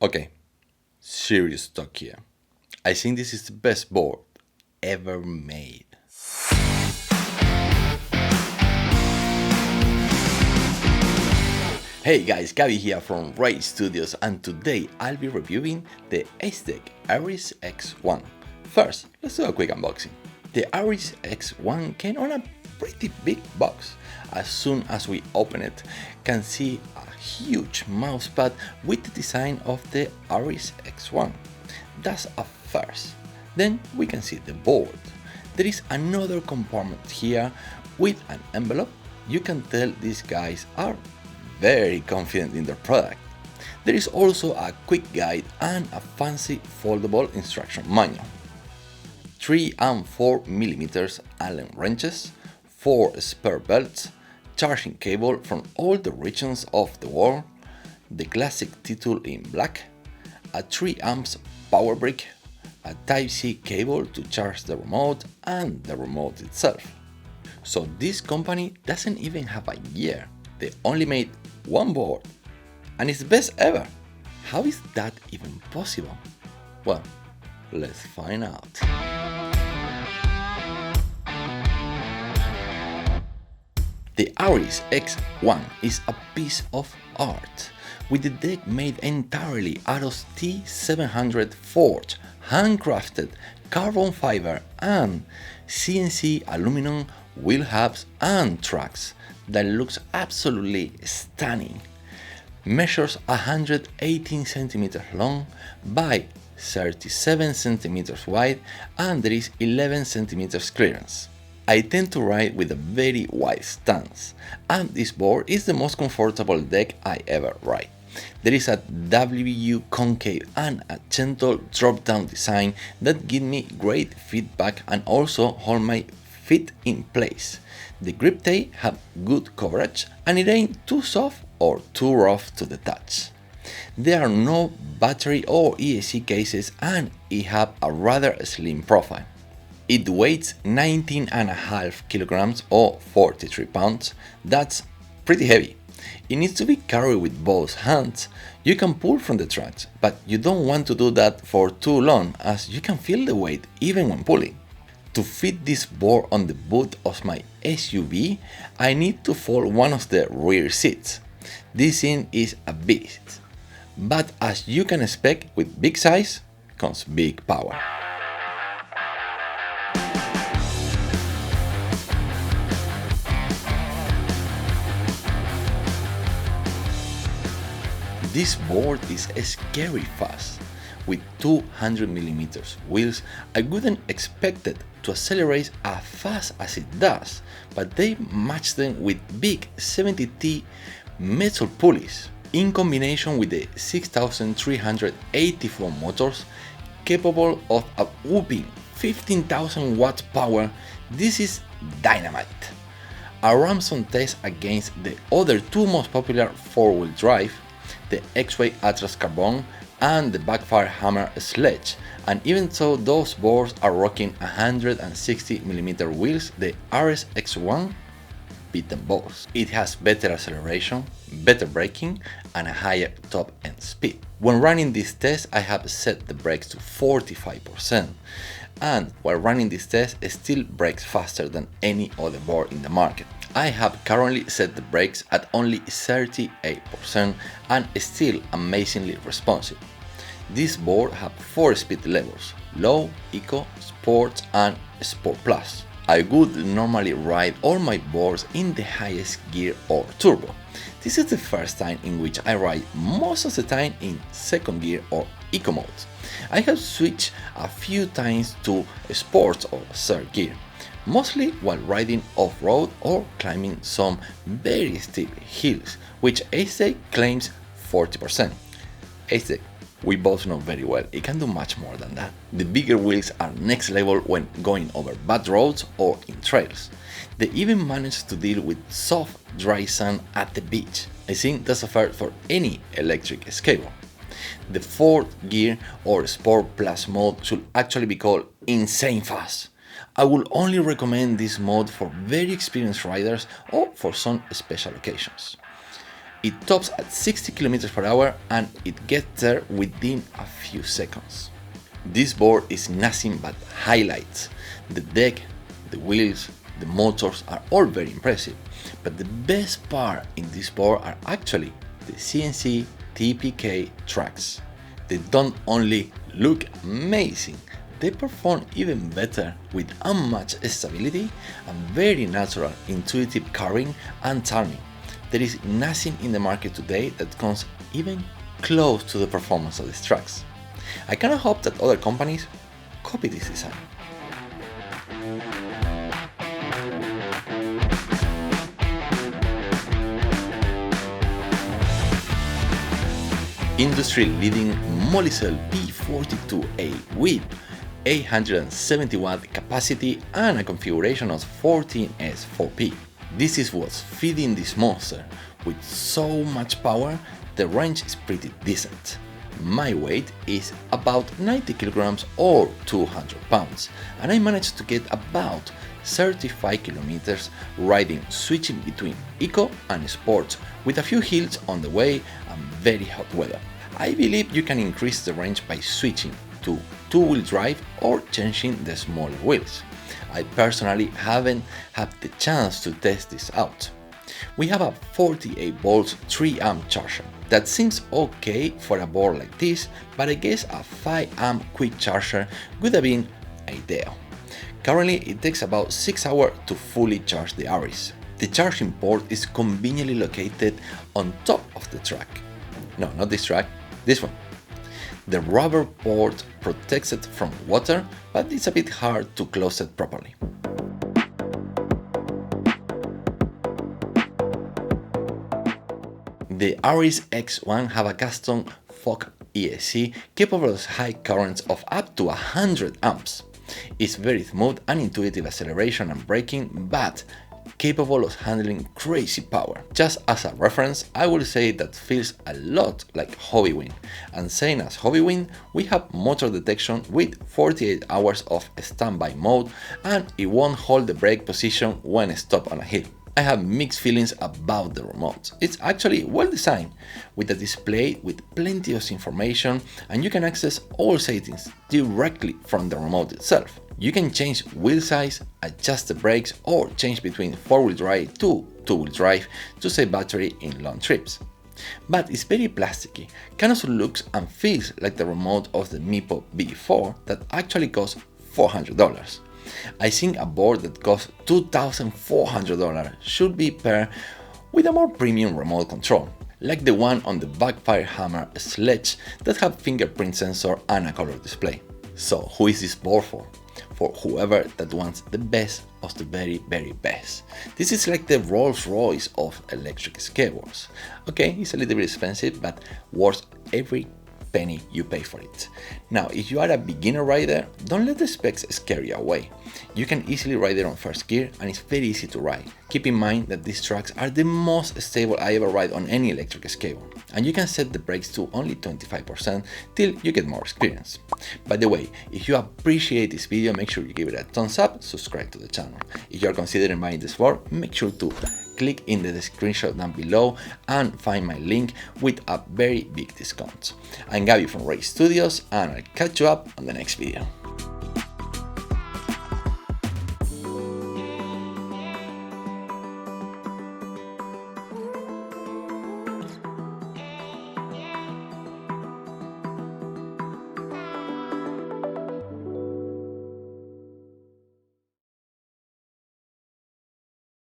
Okay, serious talk here. I think this is the best board ever made. Hey guys, Gabi here from Ray Studios, and today I'll be reviewing the Acedeck Ares X1. First, let's do a quick unboxing. The Ares X1 came on a pretty big box. As soon as we open it, can see a huge mousepad with the design of the Ares X1. That's a first. Then we can see the board. There is another compartment here with an envelope. You can tell these guys are very confident in their product. There is also a quick guide and a fancy foldable instruction manual. 3 and 4 mm Allen wrenches, 4 spare belts, charging cable from all the regions of the world, the classic T-tool in black, a 3 amps power brick, a Type-C cable to charge the remote and the remote itself. So this company doesn't even have a year. They only made one board, and it's the best ever. How is that even possible? Well, let's find out. The Ares X1 is a piece of art, with the deck made entirely out of T700 forged, handcrafted carbon fiber and CNC aluminum wheel hubs and tracks that looks absolutely stunning. Measures 118 centimeters long by 37 centimeters wide, and there is 11 centimeters clearance. I tend to ride with a very wide stance, and this board is the most comfortable deck I ever ride. There is a W concave and a gentle drop-down design that give me great feedback and also hold my feet in place. The grip tape have good coverage and it ain't too soft or too rough to the touch. There are no battery or ESC cases and it have a rather slim profile. It weighs 19.5 kilograms or 43 pounds. That's pretty heavy. It needs to be carried with both hands. You can pull from the tracks, but you don't want to do that for too long as you can feel the weight even when pulling. To fit this board on the boot of my SUV, I need to fold one of the rear seats. This thing is a beast. But as you can expect, with big size comes big power. This board is scary fast. With 200mm wheels, I wouldn't expect it to accelerate as fast as it does, but they match them with big 70T metal pulleys, in combination with the 6384 motors, capable of a whopping 15,000 watts power. This is dynamite. A ransom test against the other two most popular four-wheel drive, the X-Way Atlas Carbon and the Backfire Hammer Sledge, and even though those boards are rocking 160mm wheels, the Ares X1 beat them both. It has better acceleration, better braking, and a higher top end speed. When running this test, I have set the brakes to 45%, and while running this test, it still brakes faster than any other board in the market. I have currently set the brakes at only 38% and still amazingly responsive. This board has 4 speed levels: low, eco, sport and sport plus. I would normally ride all my boards in the highest gear or turbo. This is the first time in which I ride most of the time in second gear or eco mode. I have switched a few times to sport or third gear, mostly while riding off-road or climbing some very steep hills, which Acedeck claims 40%. Acedeck, we both know very well it can do much more than that. The bigger wheels are next level when going over bad roads or in trails. They even manage to deal with soft, dry sand at the beach. I think that's a fair for any electric skateboard. The fourth gear or Sport Plus mode should actually be called insane fast. I will only recommend this mode for very experienced riders or for some special occasions. It tops at 60 km per hour and it gets there within a few seconds. This board is nothing but highlights. The deck, the wheels, the motors are all very impressive, but the best part in this board are actually the CNC TPK tracks. They don't only look amazing, they perform even better with unmatched stability and very natural intuitive carving and turning. There is nothing in the market today that comes even close to the performance of these tracks. I kinda hope that other companies copy this design. Industry-leading Molicel P42A with 870 watt capacity and a configuration of 14S4P. This is what's feeding this monster. With so much power, the range is pretty decent. My weight is about 90 kilograms or 200 pounds, and I managed to get about 35 kilometers riding, switching between eco and sports with a few hills on the way and very hot weather. I believe you can increase the range by switching to two-wheel drive or changing the smaller wheels. I personally haven't had the chance to test this out. We have a 48 volts 3 amp charger. That seems okay for a board like this, but I guess a 5 amp quick charger would have been ideal. Currently it takes about 6 hours to fully charge the Ares. The charging port is conveniently located on top of the track. No, not this track, this one. The rubber port protects it from water, but it's a bit hard to close it properly. The Ares X1 have a custom fog ESC capable of high currents of up to 100 amps. It's very smooth and intuitive acceleration and braking, but capable of handling crazy power. Just as a reference, I will say that feels a lot like Hobbywind, and saying as Hobbywind, we have motor detection with 48 hours of standby mode and it won't hold the brake position when stopped on a hill. I have mixed feelings about the remote. It's actually well designed, with a display with plenty of information, and you can access all settings directly from the remote itself. You can change wheel size, adjust the brakes, or change between 4-wheel drive to 2-wheel drive to save battery in long trips. But it's very plasticky, kind of looks and feels like the remote of the MII B4 that actually costs $400. I think a board that costs $2,400 should be paired with a more premium remote control, like the one on the Backfire Hammer Sledge that have fingerprint sensor and a color display. So who is this board for? For whoever that wants the best of the very best. This is like the Rolls Royce of electric skateboards. Okay, it's a little bit expensive, but worth every penny you pay for it. Now, if you are a beginner rider, don't let the specs scare you away. You can easily ride it on first gear and it's very easy to ride. Keep in mind that these tracks are the most stable I ever ride on any electric skateboard, and you can set the brakes to only 25% till you get more experience. By the way, if you appreciate this video, make sure you give it a thumbs up, subscribe to the channel. If you are considering buying this board, make sure to click in the screenshot down below and find my link with a very big discount. I'm Gabi from Ray Studios and I'll catch you up on the next video.